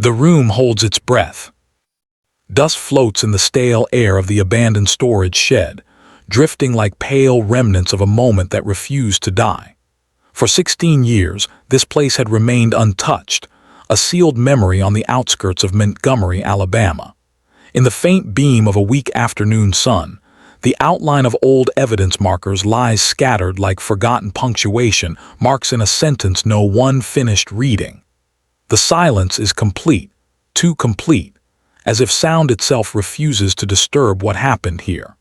The room holds its breath. Dust floats in the stale air of the abandoned storage shed, drifting like pale remnants of a moment that refused to die. For 16 years, this place had remained untouched, a sealed memory on the outskirts of Montgomery, Alabama. In the faint beam of a weak afternoon sun, the outline of old evidence markers lies scattered like forgotten punctuation marks in a sentence no one finished reading. The silence is complete, too complete, as if sound itself refuses to disturb what happened here.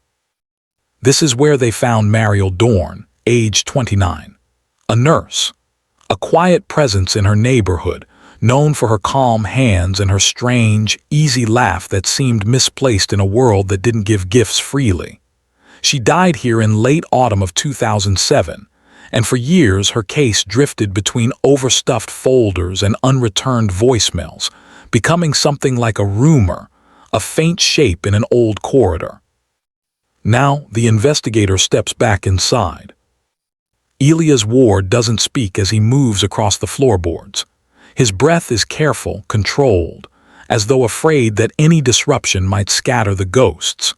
This is where they found Mariel Dorne, age 29. A nurse, a quiet presence in her neighborhood, known for her calm hands and her strange, easy laugh that seemed misplaced in a world that didn't give gifts freely. She died here in late autumn of 2007, and for years her case drifted between overstuffed folders and unreturned voicemails, becoming something like a rumor, a faint shape in an old corridor. Now the investigator steps back inside. Elias Ward doesn't speak as he moves across the floorboards. His breath is careful, controlled, as though afraid that any disruption might scatter the ghosts.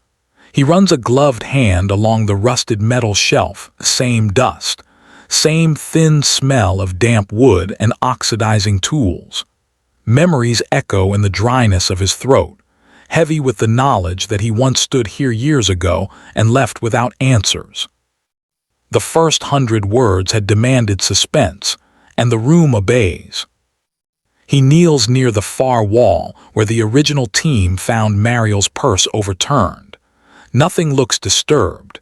He runs a gloved hand along the rusted metal shelf, same dust, same thin smell of damp wood and oxidizing tools. Memories echo in the dryness of his throat, heavy with the knowledge that he once stood here years ago and left without answers. The first 100 words had demanded suspense, and the room obeys. He kneels near the far wall where the original team found Mariel's purse overturned. Nothing looks disturbed.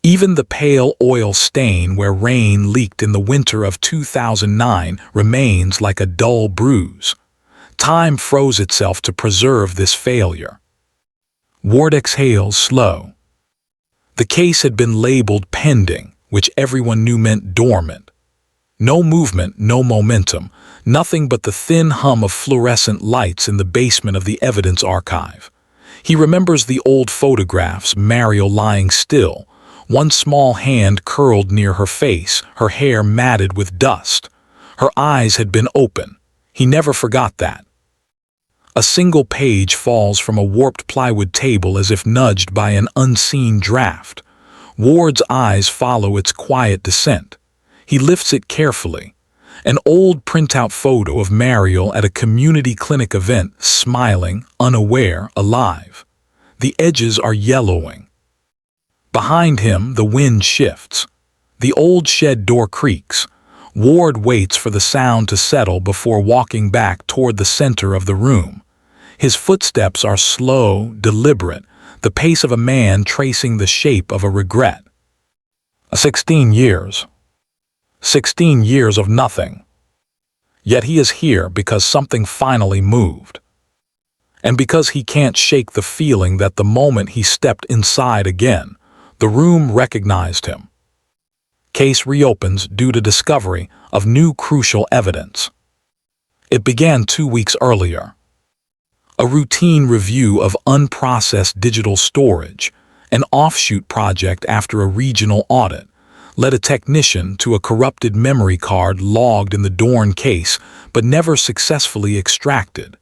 Even the pale oil stain where rain leaked in the winter of 2009 remains like a dull bruise. Time froze itself to preserve this failure. Ward exhales slow. The case had been labeled pending, which everyone knew meant dormant. No movement, no momentum, nothing but the thin hum of fluorescent lights in the basement of the evidence archive. He remembers the old photographs, Mariel lying still, one small hand curled near her face, her hair matted with dust. Her eyes had been open. He never forgot that. A single page falls from a warped plywood table as if nudged by an unseen draft. Ward's eyes follow its quiet descent. He lifts it carefully. An old printout photo of Mariel at a community clinic event, smiling, unaware, alive. The edges are yellowing. Behind him, the wind shifts. The old shed door creaks. Ward waits for the sound to settle before walking back toward the center of the room. His footsteps are slow, deliberate, the pace of a man tracing the shape of a regret. 16 years. 16 years of nothing. Yet he is here because something finally moved. And because he can't shake the feeling that the moment he stepped inside again, the room recognized him. Case reopens due to discovery of new crucial evidence. It began 2 weeks earlier. A routine review of unprocessed digital storage, an offshoot project after a regional audit, led a technician to a corrupted memory card logged in the Dorne case but never successfully extracted.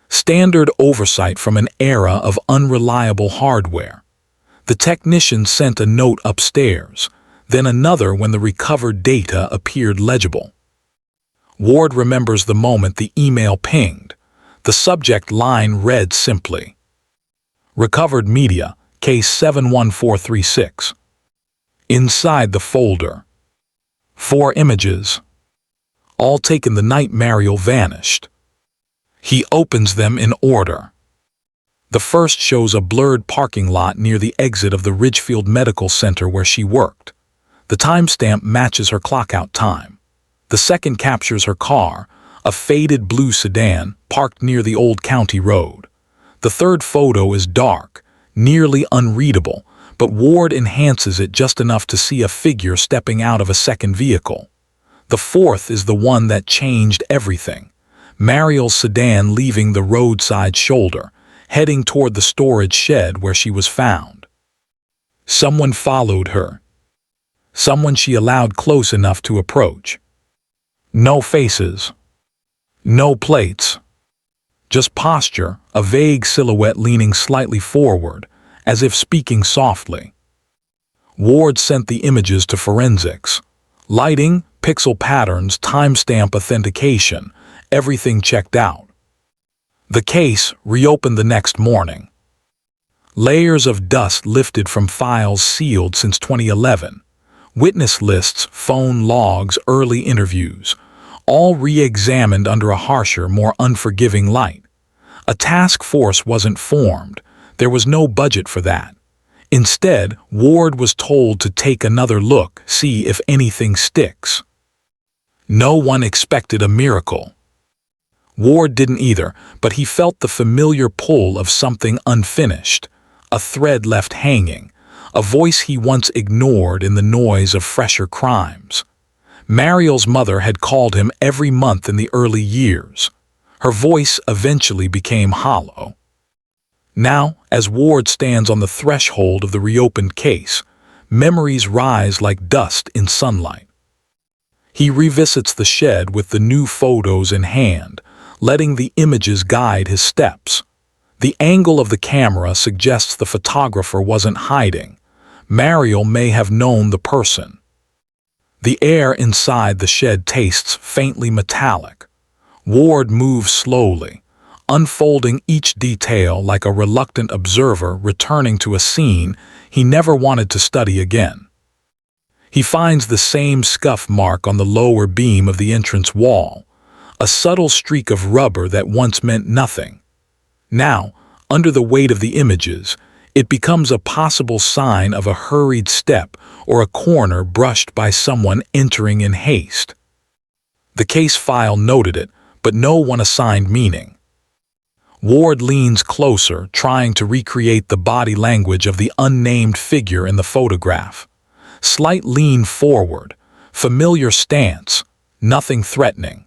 Standard oversight from an era of unreliable hardware. The technician sent a note upstairs, then another when the recovered data appeared legible. Ward remembers the moment the email pinged. The subject line read simply, "Recovered media, case 71436. Inside the folder, 4 images, all taken the night Mariel vanished. He opens them in order. The first shows a blurred parking lot near the exit of the Ridgefield Medical Center where she worked. The timestamp matches her clockout time. The second captures her car, a faded blue sedan parked near the old county road. The third photo is dark, nearly unreadable, but Ward enhances it just enough to see a figure stepping out of a second vehicle. The fourth is the one that changed everything. Mariel's sedan leaving the roadside shoulder, heading toward the storage shed where she was found. Someone followed her. Someone she allowed close enough to approach. No faces. No plates. Just posture, a vague silhouette leaning slightly forward, as if speaking softly. Ward sent the images to forensics. Lighting, pixel patterns, timestamp authentication, everything checked out. The case reopened the next morning. Layers of dust lifted from files sealed since 2011. Witness lists, phone logs, early interviews, all re-examined under a harsher, more unforgiving light. A task force wasn't formed. There was no budget for that. Instead, Ward was told to take another look, see if anything sticks. No one expected a miracle. Ward didn't either, but he felt the familiar pull of something unfinished, a thread left hanging, a voice he once ignored in the noise of fresher crimes. Mariel's mother had called him every month in the early years. Her voice eventually became hollow. Now, as Ward stands on the threshold of the reopened case, memories rise like dust in sunlight. He revisits the shed with the new photos in hand, letting the images guide his steps. The angle of the camera suggests the photographer wasn't hiding. Mariel may have known the person. The air inside the shed tastes faintly metallic. Ward moves slowly, unfolding each detail like a reluctant observer returning to a scene he never wanted to study again. He finds the same scuff mark on the lower beam of the entrance wall, a subtle streak of rubber that once meant nothing. Now, under the weight of the images, it becomes a possible sign of a hurried step or a corner brushed by someone entering in haste. The case file noted it, but no one assigned meaning. Ward leans closer, trying to recreate the body language of the unnamed figure in the photograph. Slight lean forward, familiar stance, nothing threatening.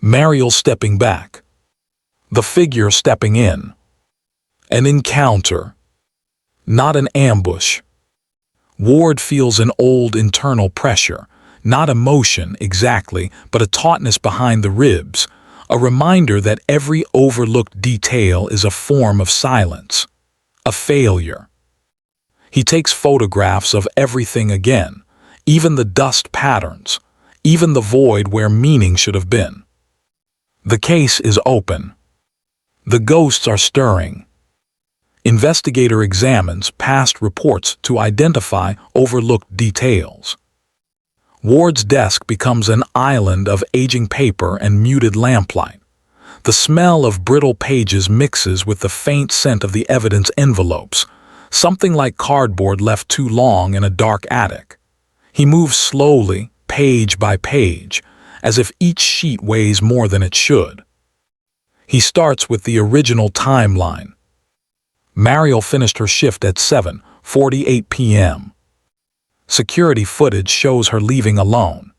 Mariel stepping back. The figure stepping in. An encounter, not an ambush. Ward feels an old internal pressure, not emotion exactly, but a tautness behind the ribs, a reminder that every overlooked detail is a form of silence, a failure. He takes photographs of everything again, even the dust patterns, even the void where meaning should have been. The case is open. The ghosts are stirring. Investigator examines past reports to identify overlooked details. Ward's desk becomes an island of aging paper and muted lamplight. The smell of brittle pages mixes with the faint scent of the evidence envelopes, something like cardboard left too long in a dark attic. He moves slowly, page by page, as if each sheet weighs more than it should. He starts with the original timeline. Mariel finished her shift at 7:48 p.m. Security footage shows her leaving alone.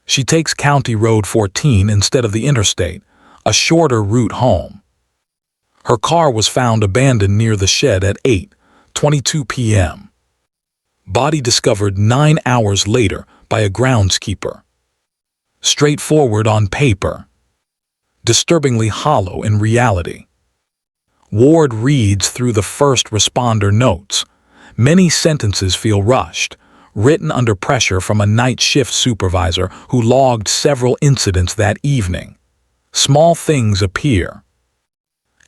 She takes County Road 14 instead of the interstate, a shorter route home. Her car was found abandoned near the shed at 8:22 p.m. Body discovered 9 hours later by a groundskeeper. Straightforward on paper, disturbingly hollow in reality. Ward reads through the first responder notes. Many sentences feel rushed, written under pressure from a night shift supervisor who logged several incidents that evening. Small things appear.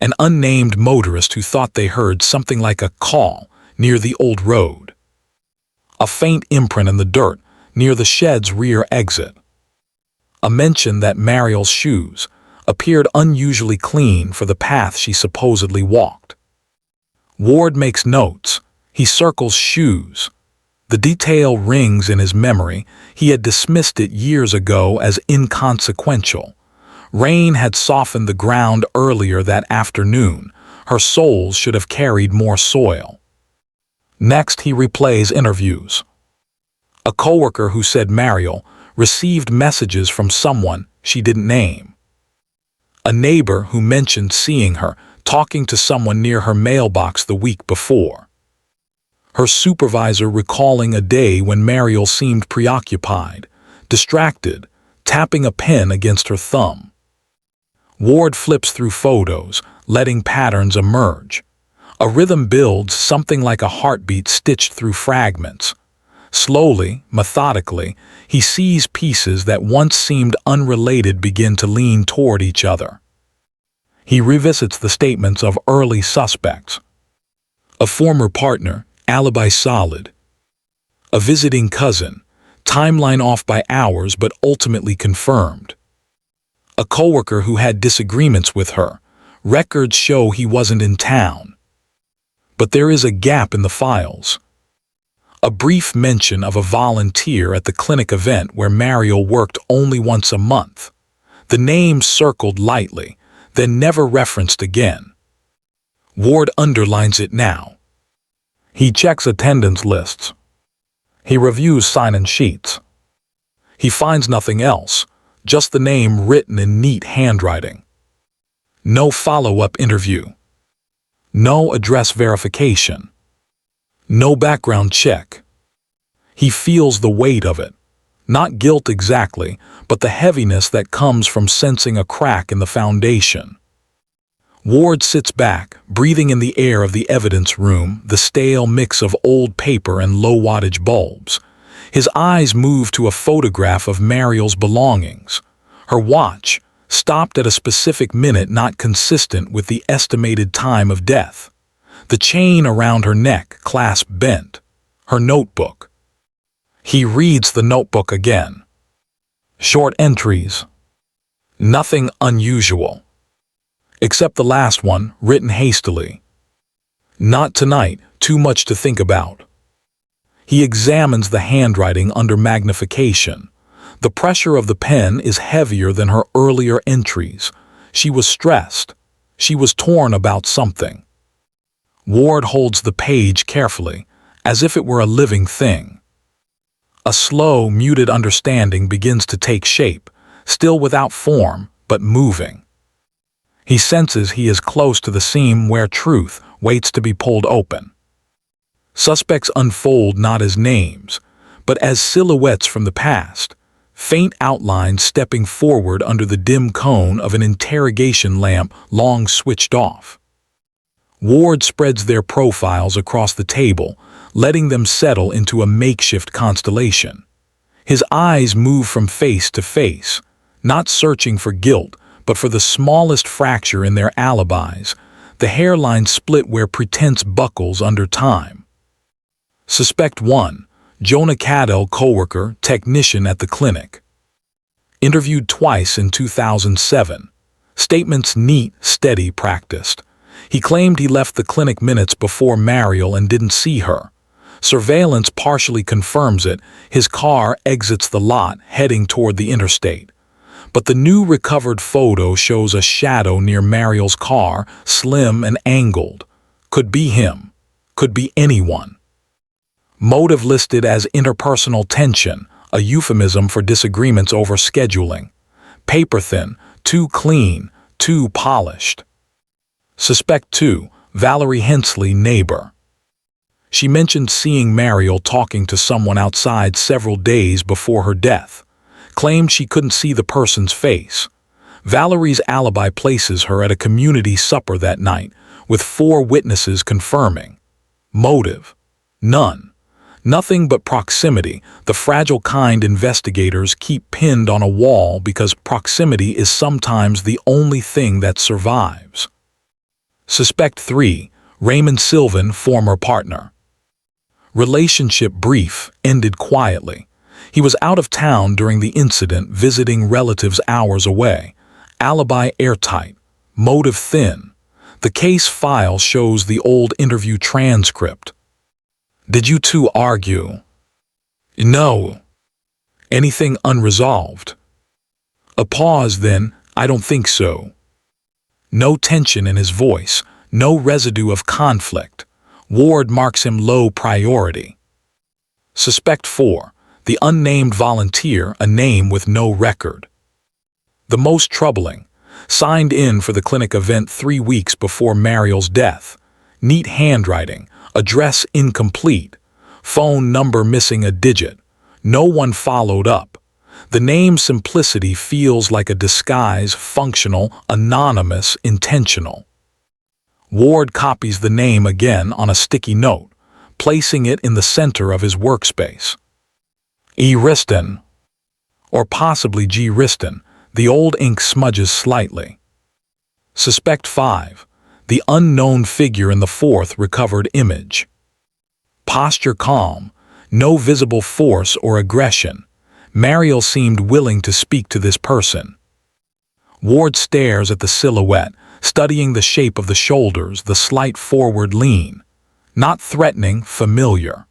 An unnamed motorist who thought they heard something like a call near the old road. A faint imprint in the dirt near the shed's rear exit. A mention that Mariel's shoes appeared unusually clean for the path she supposedly walked. Ward makes notes. He circles shoes. The detail rings in his memory. He had dismissed it years ago as inconsequential. Rain had softened the ground earlier that afternoon. Her soles should have carried more soil. Next, he replays interviews. A coworker who said Mariel received messages from someone she didn't name. A neighbor who mentioned seeing her talking to someone near her mailbox the week before. Her supervisor recalling a day when Mariel seemed preoccupied, distracted, tapping a pen against her thumb. Ward flips through photos, letting patterns emerge. A rhythm builds, something like a heartbeat stitched through fragments. Slowly, methodically, he sees pieces that once seemed unrelated begin to lean toward each other. He revisits the statements of early suspects. A former partner, alibi solid. A visiting cousin, timeline off by hours but ultimately confirmed. A coworker who had disagreements with her, records show he wasn't in town. But there is a gap in the files. A brief mention of a volunteer at the clinic event where Mariel worked only once a month. The name circled lightly, then never referenced again. Ward underlines it now. He checks attendance lists. He reviews sign-in sheets. He finds nothing else, just the name written in neat handwriting. No follow-up interview. No address verification. No background check. He feels the weight of it. Not guilt exactly, but the heaviness that comes from sensing a crack in the foundation. Ward sits back, breathing in the air of the evidence room, the stale mix of old paper and low-wattage bulbs. His eyes move to a photograph of Mariel's belongings. Her watch, stopped at a specific minute not consistent with the estimated time of death. The chain around her neck, clasp bent. Her notebook. He reads the notebook again. Short entries. Nothing unusual. Except the last one, written hastily. Not tonight, too much to think about. He examines the handwriting under magnification. The pressure of the pen is heavier than her earlier entries. She was stressed. She was torn about something. Ward holds the page carefully, as if it were a living thing. A slow, muted understanding begins to take shape, still without form, but moving. He senses he is close to the seam where truth waits to be pulled open. Suspects unfold not as names, but as silhouettes from the past, faint outlines stepping forward under the dim cone of an interrogation lamp long switched off. Ward spreads their profiles across the table, letting them settle into a makeshift constellation. His eyes move from face to face, not searching for guilt, but for the smallest fracture in their alibis, the hairline split where pretense buckles under time. Suspect 1, Jonah Cadell, coworker, technician at the clinic. Interviewed twice in 2007. Statements neat, steady, practiced. He claimed he left the clinic minutes before Mariel and didn't see her. Surveillance partially confirms it. His car exits the lot, heading toward the interstate. But the new recovered photo shows a shadow near Mariel's car, slim and angled. Could be him. Could be anyone. Motive listed as interpersonal tension, a euphemism for disagreements over scheduling. Paper thin, too clean, too polished. Suspect 2, Valerie Hensley, neighbor. She mentioned seeing Mariel talking to someone outside several days before her death. Claimed she couldn't see the person's face. Valerie's alibi places her at a community supper that night, with 4 witnesses confirming. Motive? None. Nothing but proximity, the fragile kind investigators keep pinned on a wall because proximity is sometimes the only thing that survives. Suspect 3, Raymond Sylvan, former partner. Relationship brief, ended quietly. He was out of town during the incident, visiting relatives hours away. Alibi airtight. Motive thin. The case file shows the old interview transcript. Did you two argue? No. Anything unresolved? A pause, then, I don't think so. No tension in his voice, no residue of conflict. Ward marks him low priority. Suspect 4, the unnamed volunteer, a name with no record. The most troubling, signed in for the clinic event 3 weeks before Mariel's death. Neat handwriting, address incomplete, phone number missing a digit. No one followed up. The name Simplicity feels like a disguise, functional, anonymous, intentional. Ward copies the name again on a sticky note, placing it in the center of his workspace. E. Riston, or possibly G. Riston, the old ink smudges slightly. Suspect 5, the unknown figure in the fourth recovered image. Posture calm, no visible force or aggression. Mariel seemed willing to speak to this person. Ward stares at the silhouette, studying the shape of the shoulders, the slight forward lean. Not threatening, familiar.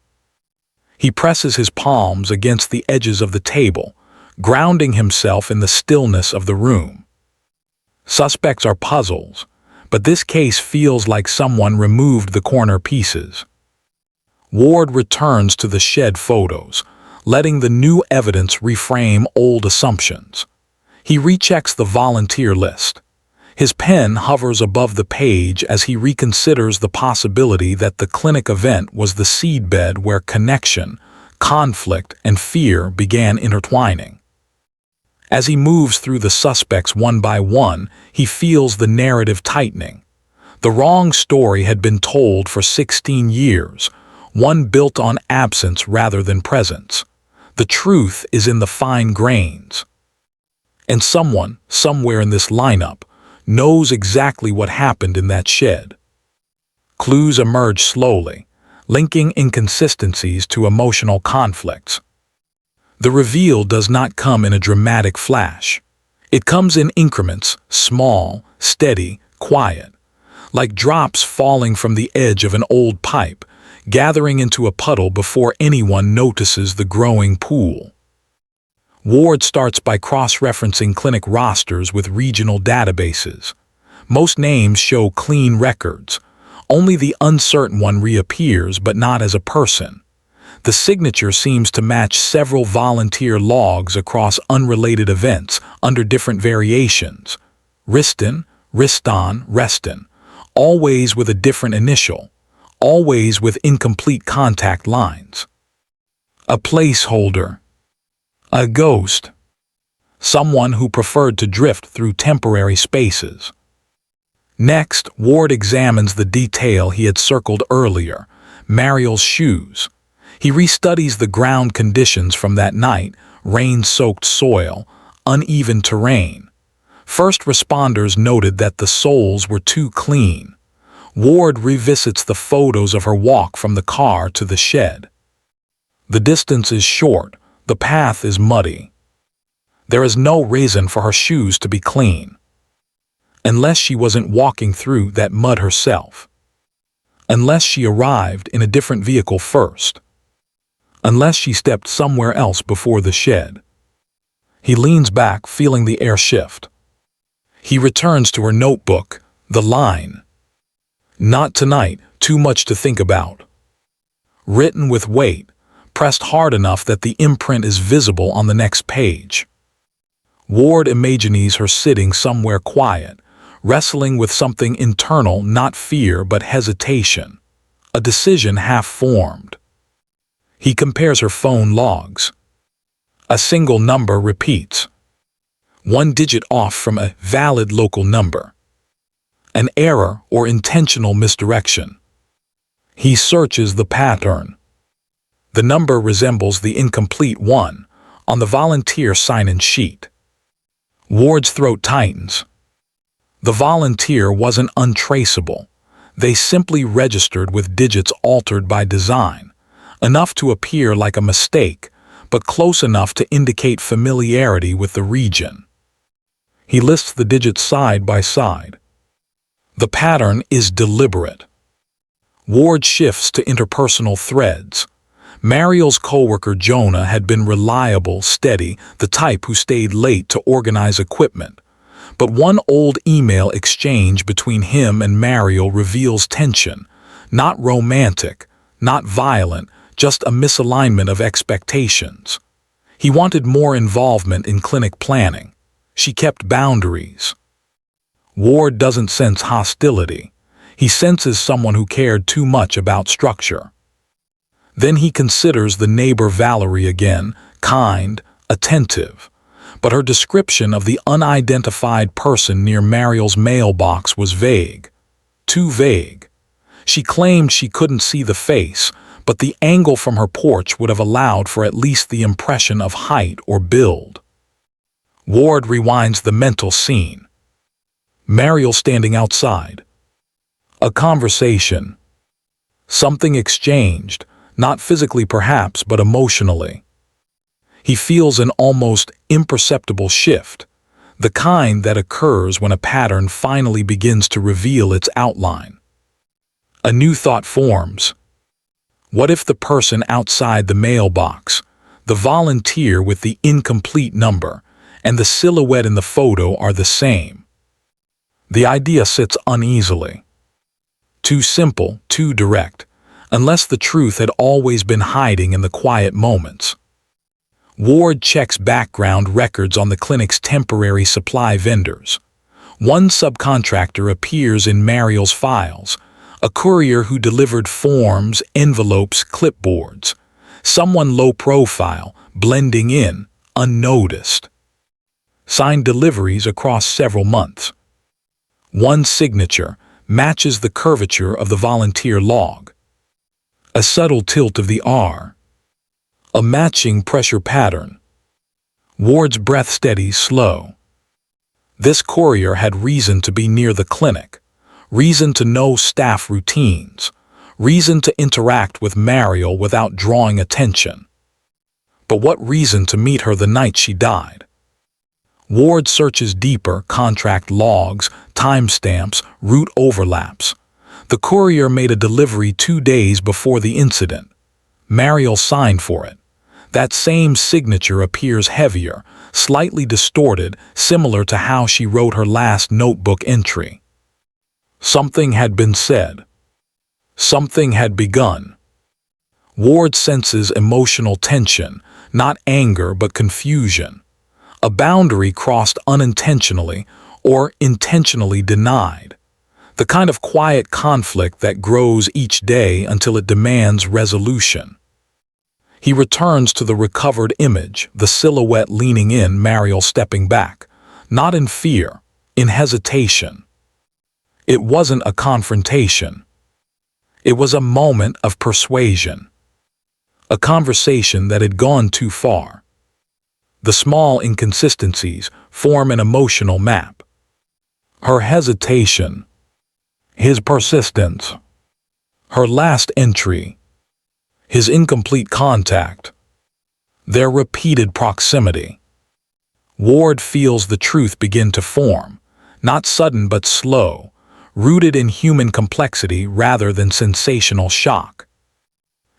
He presses his palms against the edges of the table, grounding himself in the stillness of the room. Suspects are puzzles, but this case feels like someone removed the corner pieces. Ward returns to the shed photos, letting the new evidence reframe old assumptions. He rechecks the volunteer list. His pen hovers above the page as he reconsiders the possibility that the clinic event was the seedbed where connection, conflict, and fear began intertwining. As he moves through the suspects one by one, he feels the narrative tightening. The wrong story had been told for 16 years, one built on absence rather than presence. The truth is in the fine grains. And someone, somewhere in this lineup, knows exactly what happened in that shed. Clues emerge slowly, linking inconsistencies to emotional conflicts. The reveal does not come in a dramatic flash. It comes in increments, small, steady, quiet, like drops falling from the edge of an old pipe, gathering into a puddle before anyone notices the growing pool. Ward starts by cross-referencing clinic rosters with regional databases. Most names show clean records. Only the uncertain one reappears, but not as a person. The signature seems to match several volunteer logs across unrelated events under different variations. Riston, Riston, Reston, always with a different initial, always with incomplete contact lines. A placeholder. A ghost. Someone who preferred to drift through temporary spaces. Next, Ward examines the detail he had circled earlier, Mariel's shoes. He restudies the ground conditions from that night, rain-soaked soil, uneven terrain. First responders noted that the soles were too clean. Ward revisits the photos of her walk from the car to the shed. The distance is short, the path is muddy. There is no reason for her shoes to be clean. Unless she wasn't walking through that mud herself. Unless she arrived in a different vehicle first. Unless she stepped somewhere else before the shed. He leans back, feeling the air shift. He returns to her notebook, the line. Not tonight, too much to think about. Written with weight, pressed hard enough that the imprint is visible on the next page. Ward imagines her sitting somewhere quiet, wrestling with something internal, not fear but hesitation. A decision half-formed. He compares her phone logs. A single number repeats. One digit off from a valid local number. An error or intentional misdirection. He searches the pattern. The number resembles the incomplete one on the volunteer sign-in sheet. Ward's throat tightens. The volunteer wasn't untraceable. They simply registered with digits altered by design, enough to appear like a mistake, but close enough to indicate familiarity with the region. He lists the digits side by side. The pattern is deliberate. Ward shifts to interpersonal threads. Mariel's coworker Jonah had been reliable, steady, the type who stayed late to organize equipment. But one old email exchange between him and Mariel reveals tension. Not romantic, not violent, just a misalignment of expectations. He wanted more involvement in clinic planning. She kept boundaries. Ward doesn't sense hostility. He senses someone who cared too much about structure. Then he considers the neighbor Valerie again, kind, attentive, but her description of the unidentified person near Mariel's mailbox was vague. Too vague. She claimed she couldn't see the face, but the angle from her porch would have allowed for at least the impression of height or build. Ward rewinds the mental scene. Mariel standing outside. A conversation. Something exchanged, not physically perhaps, but emotionally. He feels an almost imperceptible shift, the kind that occurs when a pattern finally begins to reveal its outline. A new thought forms. What if the person outside the mailbox, the volunteer with the incomplete number, and the silhouette in the photo are the same? The idea sits uneasily. Too simple, too direct, unless the truth had always been hiding in the quiet moments. Ward checks background records on the clinic's temporary supply vendors. One subcontractor appears in Mariel's files, a courier who delivered forms, envelopes, clipboards. Someone low profile, blending in, unnoticed. Signed deliveries across several months. One signature matches the curvature of the volunteer log. A subtle tilt of the R. A matching pressure pattern. Ward's breath steadies slow. This courier had reason to be near the clinic, reason to know staff routines, reason to interact with Mariel without drawing attention. But what reason to meet her the night she died? Ward searches deeper: contract logs, timestamps, route overlaps. The courier made a delivery 2 days before the incident. Mariel signed for it. That same signature appears heavier, slightly distorted, similar to how she wrote her last notebook entry. Something had been said. Something had begun. Ward senses emotional tension, not anger but confusion. A boundary crossed unintentionally or intentionally denied. The kind of quiet conflict that grows each day until it demands resolution. He returns to the recovered image, the silhouette leaning in, Mariel stepping back, not in fear, in hesitation. It wasn't a confrontation. It was a moment of persuasion. A conversation that had gone too far. The small inconsistencies form an emotional map. Her hesitation. His persistence. Her last entry. His incomplete contact. Their repeated proximity. Ward feels the truth begin to form, not sudden but slow, rooted in human complexity rather than sensational shock.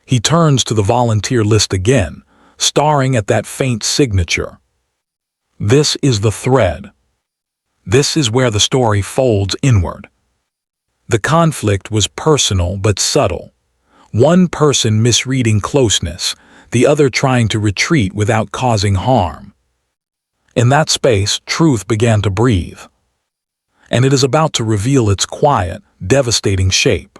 He turns to the volunteer list again, staring at that faint signature. This is the thread. This is where the story folds inward. The conflict was personal but subtle. One person misreading closeness, the other trying to retreat without causing harm. In that space, truth began to breathe. And it is about to reveal its quiet, devastating shape.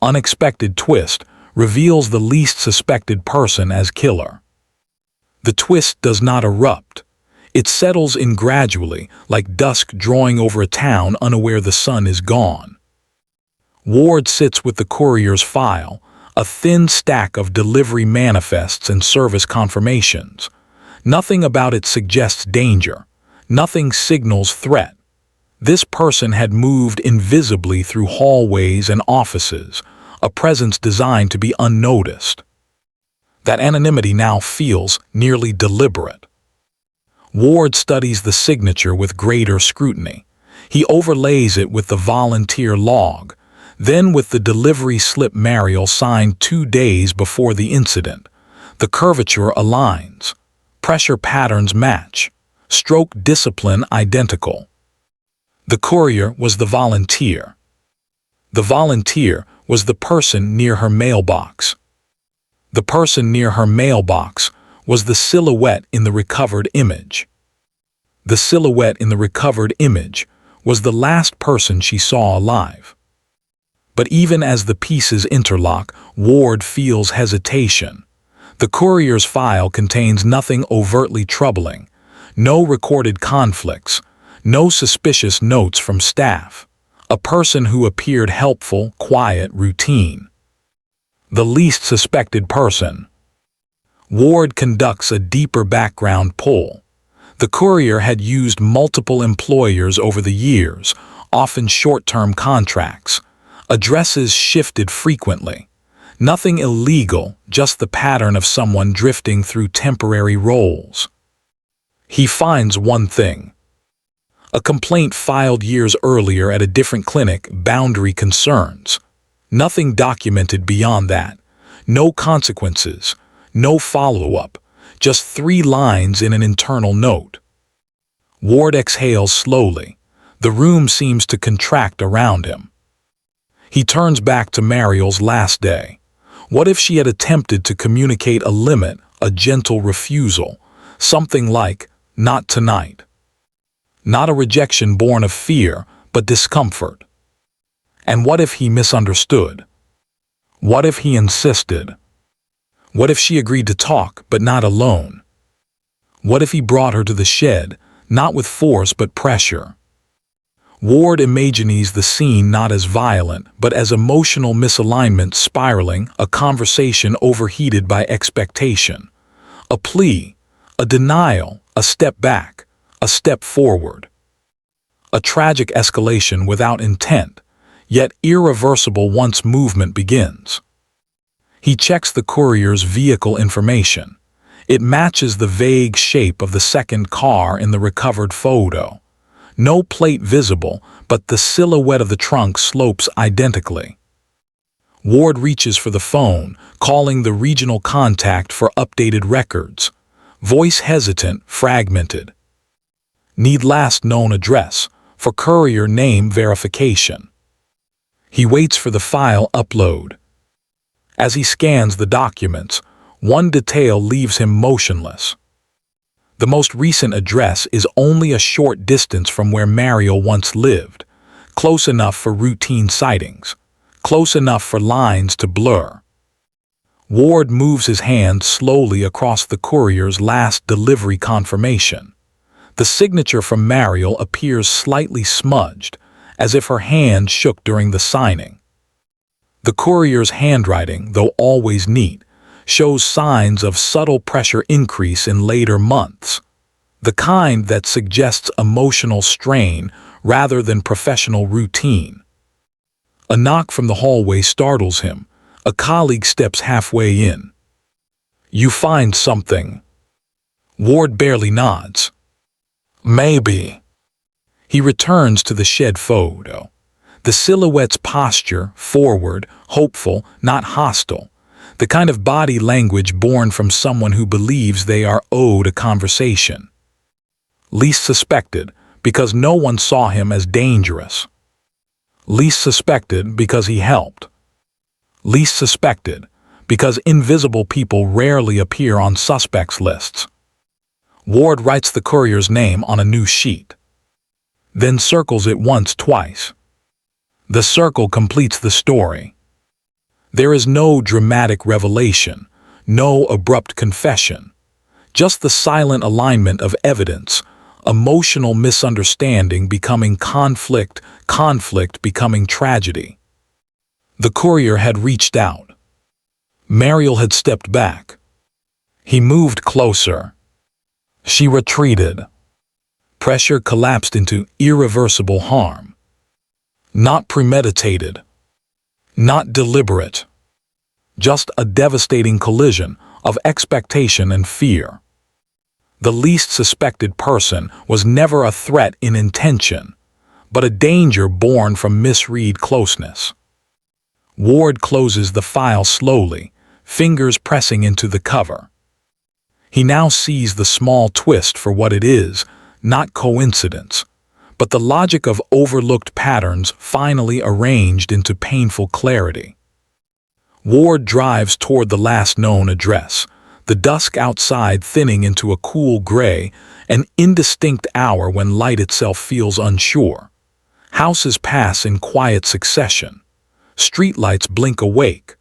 Unexpected twist reveals the least suspected person as killer. The twist does not erupt. It settles in gradually, like dusk drawing over a town unaware the sun is gone. Ward sits with the courier's file, a thin stack of delivery manifests and service confirmations. Nothing about it suggests danger. Nothing signals threat. This person had moved invisibly through hallways and offices, a presence designed to be unnoticed. That anonymity now feels nearly deliberate. Ward studies the signature with greater scrutiny. He overlays it with the volunteer log, then with the delivery slip Mariel signed 2 days before the incident. The curvature aligns. Pressure patterns match. Stroke discipline identical. The courier was the volunteer. The volunteer was the person near her mailbox. The person near her mailbox was the silhouette in the recovered image. The silhouette in the recovered image was the last person she saw alive. But even as the pieces interlock, Ward feels hesitation. The courier's file contains nothing overtly troubling, no recorded conflicts, no suspicious notes from staff. A person who appeared helpful, quiet, routine. The least suspected person. Ward conducts a deeper background pull. The courier had used multiple employers over the years, often short-term contracts. Addresses shifted frequently. Nothing illegal, just the pattern of someone drifting through temporary roles. He finds one thing. A complaint filed years earlier at a different clinic, boundary concerns. Nothing documented beyond that. No consequences, no follow-up, just 3 lines in an internal note. Ward exhales slowly. The room seems to contract around him. He turns back to Mariel's last day. What if she had attempted to communicate a limit, a gentle refusal, something like, "Not tonight"? Not a rejection born of fear, but discomfort. And what if he misunderstood? What if he insisted? What if she agreed to talk, but not alone? What if he brought her to the shed, not with force but pressure? Ward imagines the scene not as violent, but as emotional misalignment spiraling, a conversation overheated by expectation. A plea, a denial, a step back, a step forward. A tragic escalation without intent, yet irreversible once movement begins. He checks the courier's vehicle information. It matches the vague shape of the second car in the recovered photo. No plate visible, but the silhouette of the trunk slopes identically. Ward reaches for the phone, calling the regional contact for updated records. Voice hesitant, fragmented. Need last known address, for courier name verification. He waits for the file upload. As he scans the documents, one detail leaves him motionless. The most recent address is only a short distance from where Mariel once lived, close enough for routine sightings, close enough for lines to blur. Ward moves his hand slowly across the courier's last delivery confirmation. The signature from Mariel appears slightly smudged, as if her hand shook during the signing. The courier's handwriting, though always neat, shows signs of subtle pressure increase in later months, the kind that suggests emotional strain rather than professional routine. A knock from the hallway startles him. A colleague steps halfway in. "You find something?" Ward barely nods. "Maybe." He returns to the shed photo. The silhouette's posture, forward, hopeful, not hostile. The kind of body language born from someone who believes they are owed a conversation. Least suspected, because no one saw him as dangerous. Least suspected because he helped. Least suspected because invisible people rarely appear on suspects lists. Ward writes the courier's name on a new sheet, then circles it twice. The circle completes the story. There is no dramatic revelation, no abrupt confession, just the silent alignment of evidence, emotional misunderstanding becoming conflict, conflict becoming tragedy. The courier had reached out. Mariel had stepped back. He moved closer. She retreated. Pressure collapsed into irreversible harm. Not premeditated. Not deliberate. Just a devastating collision of expectation and fear. The least suspected person was never a threat in intention, but a danger born from misread closeness. Ward closes the file slowly, fingers pressing into the cover. He now sees the small twist for what it is, not coincidence, but the logic of overlooked patterns finally arranged into painful clarity. Ward drives toward the last known address, the dusk outside thinning into a cool gray, an indistinct hour when light itself feels unsure. Houses pass in quiet succession. Streetlights blink awake.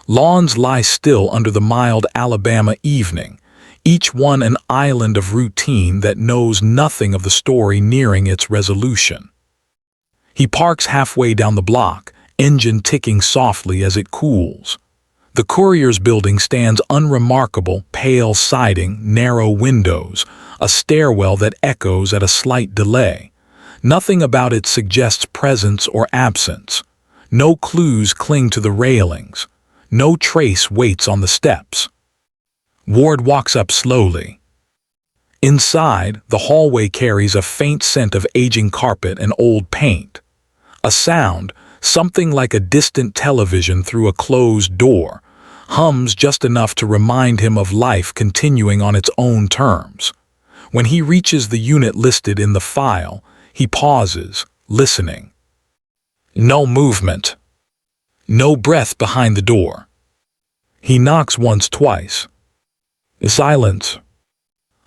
Lawns lie still under the mild Alabama evening, each one an island of routine that knows nothing of the story nearing its resolution. He parks halfway down the block, engine ticking softly as it cools. The courier's building stands unremarkable, pale siding, narrow windows, a stairwell that echoes at a slight delay. Nothing about it suggests presence or absence. No clues cling to the railings. No trace waits on the steps. Ward walks up slowly. Inside, the hallway carries a faint scent of aging carpet and old paint. A sound, something like a distant television through a closed door, hums just enough to remind him of life continuing on its own terms. When he reaches the unit listed in the file, he pauses, listening. No movement. No breath behind the door. He knocks once, twice. Silence.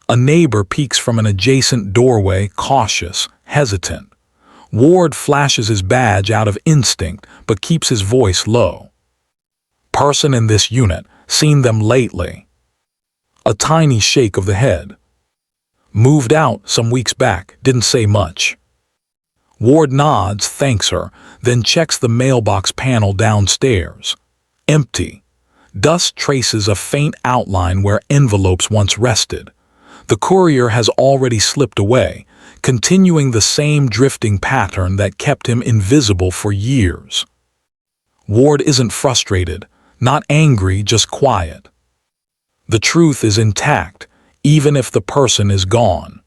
A neighbor peeks from an adjacent doorway, cautious, hesitant. Ward flashes his badge out of instinct, but keeps his voice low. Person in this unit, seen them lately. A tiny shake of the head. Moved out some weeks back, didn't say much. Ward nods, thanks her, then checks the mailbox panel downstairs. Empty. Dust traces a faint outline where envelopes once rested. The courier has already slipped away, continuing the same drifting pattern that kept him invisible for years. Ward isn't frustrated, not angry, just quiet. The truth is intact, even if the person is gone.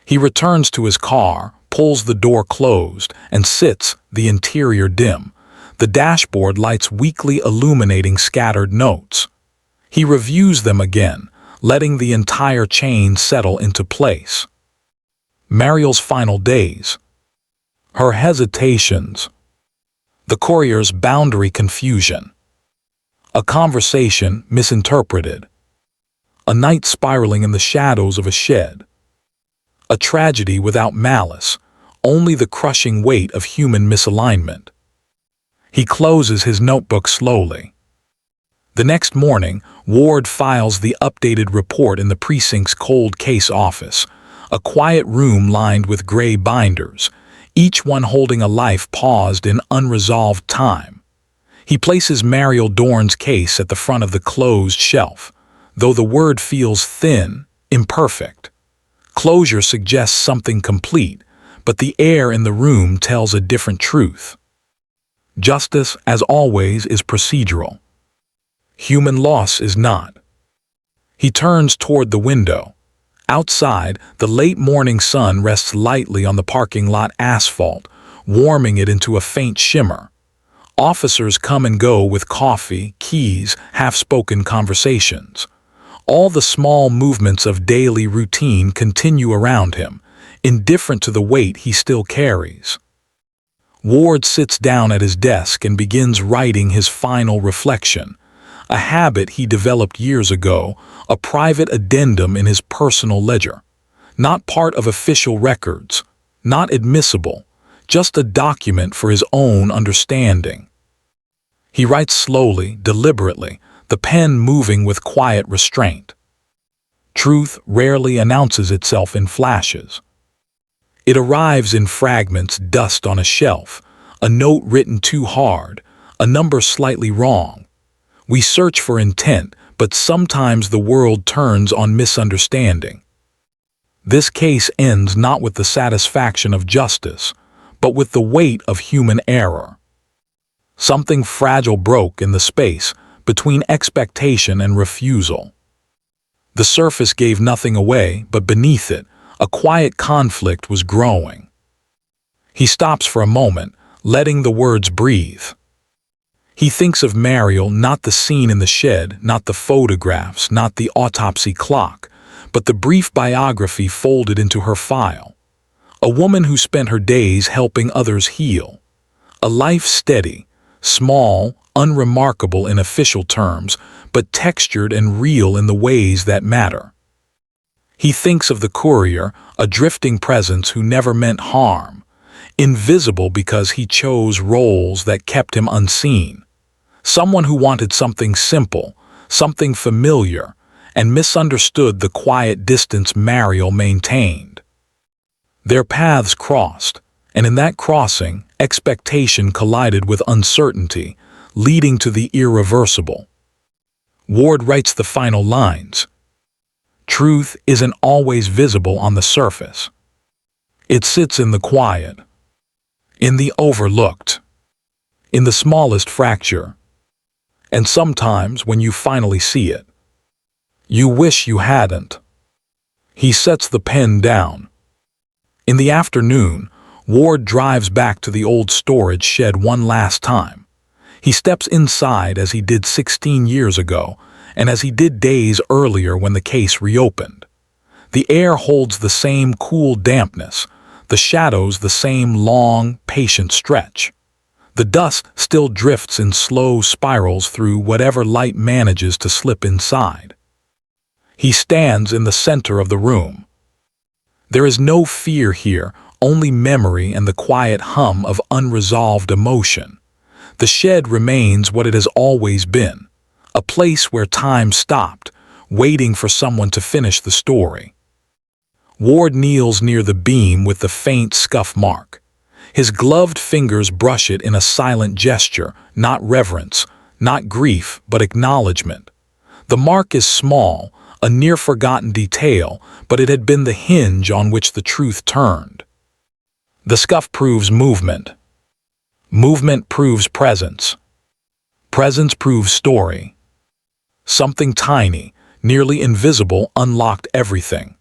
He returns to his car, pulls the door closed, and sits, the interior dim. The dashboard lights weakly illuminating scattered notes. He reviews them again, letting the entire chain settle into place. Mariel's final days. Her hesitations. The courier's boundary confusion. A conversation misinterpreted. A night spiraling in the shadows of a shed. A tragedy without malice, only the crushing weight of human misalignment. He closes his notebook slowly. The next morning, Ward files the updated report in the precinct's cold case office, a quiet room lined with gray binders, each one holding a life paused in unresolved time. He places Mariel Dorne's case at the front of the closed shelf, though the word feels thin, imperfect. Closure suggests something complete, but the air in the room tells a different truth. Justice, as always, is procedural. Human loss is not. He turns toward the window. Outside, the late morning sun rests lightly on the parking lot asphalt, warming it into a faint shimmer. Officers come and go with coffee, keys, half-spoken conversations. All the small movements of daily routine continue around him, indifferent to the weight he still carries. Ward sits down at his desk and begins writing his final reflection, a habit he developed years ago, a private addendum in his personal ledger. Not part of official records, not admissible, just a document for his own understanding. He writes slowly, deliberately, the pen moving with quiet restraint. Truth rarely announces itself in flashes. It arrives in fragments, dust on a shelf, a note written too hard, a number slightly wrong. We search for intent, but sometimes the world turns on misunderstanding. This case ends not with the satisfaction of justice, but with the weight of human error. Something fragile broke in the space between expectation and refusal. The surface gave nothing away, but beneath it, a quiet conflict was growing. He stops for a moment, letting the words breathe. He thinks of Mariel, not the scene in the shed, not the photographs, not the autopsy clock, but the brief biography folded into her file. A woman who spent her days helping others heal. A life steady, small, unremarkable in official terms, but textured and real in the ways that matter. He thinks of the courier, a drifting presence who never meant harm, invisible because he chose roles that kept him unseen. Someone who wanted something simple, something familiar, and misunderstood the quiet distance Mariel maintained. Their paths crossed, and in that crossing, expectation collided with uncertainty, leading to the irreversible. Ward writes the final lines. Truth isn't always visible on the surface. It sits in the quiet, in the overlooked, in the smallest fracture. And sometimes, when you finally see it, you wish you hadn't. He sets the pen down. In the afternoon, Ward drives back to the old storage shed one last time. He steps inside as he did 16 years ago, and as he did days earlier when the case reopened. The air holds the same cool dampness, the shadows the same long, patient stretch. The dust still drifts in slow spirals through whatever light manages to slip inside. He stands in the center of the room. There is no fear here, only memory and the quiet hum of unresolved emotion. The shed remains what it has always been, a place where time stopped, waiting for someone to finish the story. Ward kneels near the beam with the faint scuff mark. His gloved fingers brush it in a silent gesture, not reverence, not grief, but acknowledgement. The mark is small, a near-forgotten detail, but it had been the hinge on which the truth turned. The scuff proves movement. Movement proves presence. Presence proves story. Something tiny, nearly invisible, unlocked everything.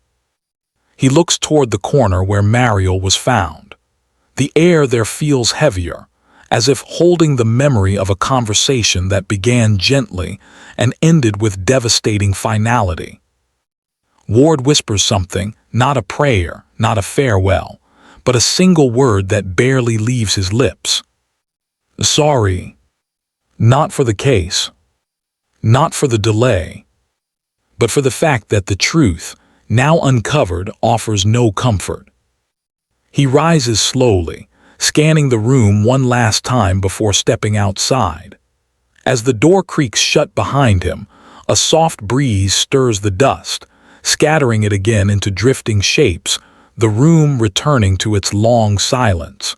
He looks toward the corner where Mariel was found. The air there feels heavier, as if holding the memory of a conversation that began gently and ended with devastating finality. Ward whispers something, not a prayer, not a farewell, but a single word that barely leaves his lips. Sorry. Not for the case. Not for the delay. But for the fact that the truth, now uncovered, offers no comfort. He rises slowly, scanning the room one last time before stepping outside. As the door creaks shut behind him, a soft breeze stirs the dust, scattering it again into drifting shapes, the room returning to its long silence.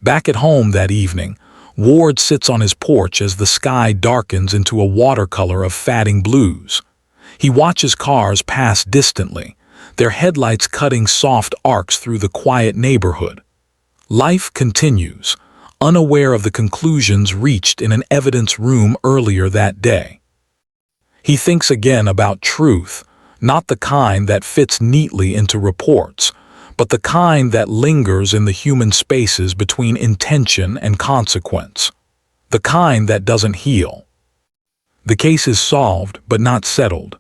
Back at home that evening, Ward sits on his porch as the sky darkens into a watercolor of fading blues. He watches cars pass distantly, their headlights cutting soft arcs through the quiet neighborhood. Life continues, unaware of the conclusions reached in an evidence room earlier that day. He thinks again about truth, not the kind that fits neatly into reports, but the kind that lingers in the human spaces between intention and consequence. The kind that doesn't heal. The case is solved, but not settled.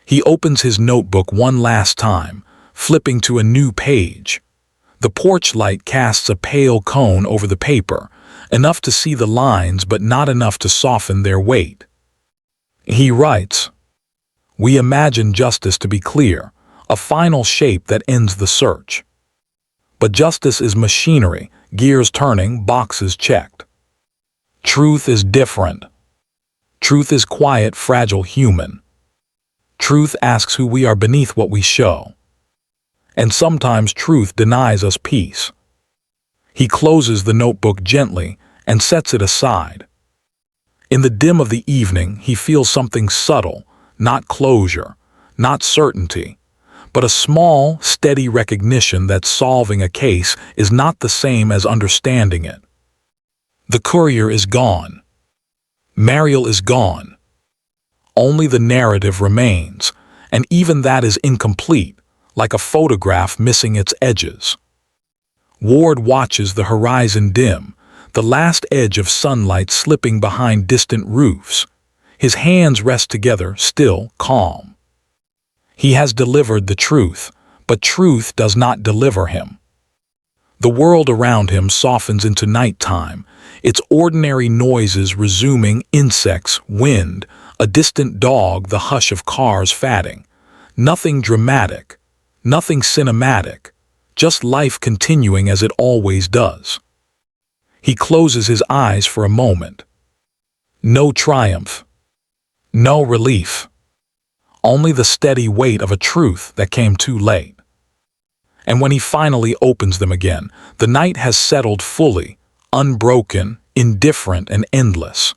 He opens his notebook one last time, flipping to a new page. The porch light casts a pale cone over the paper, enough to see the lines but not enough to soften their weight. He writes, "We imagine justice to be clear, a final shape that ends the search. But justice is machinery, gears turning, boxes checked. Truth is different. Truth is quiet, fragile, human. Truth asks who we are beneath what we show. And sometimes truth denies us peace." He closes the notebook gently and sets it aside. In the dim of the evening, he feels something subtle, not closure, not certainty, but a small, steady recognition that solving a case is not the same as understanding it. The courier is gone. Mariel is gone. Only the narrative remains, and even that is incomplete, like a photograph missing its edges. Ward watches the horizon dim, the last edge of sunlight slipping behind distant roofs. His hands rest together, still, calm. He has delivered the truth, but truth does not deliver him. The world around him softens into nighttime, its ordinary noises resuming, insects, wind, a distant dog, the hush of cars fatting. Nothing dramatic, nothing cinematic, just life continuing as it always does. He closes his eyes for a moment. No triumph. No relief. Only the steady weight of a truth that came too late. And when he finally opens them again, the night has settled fully, unbroken, indifferent, and endless.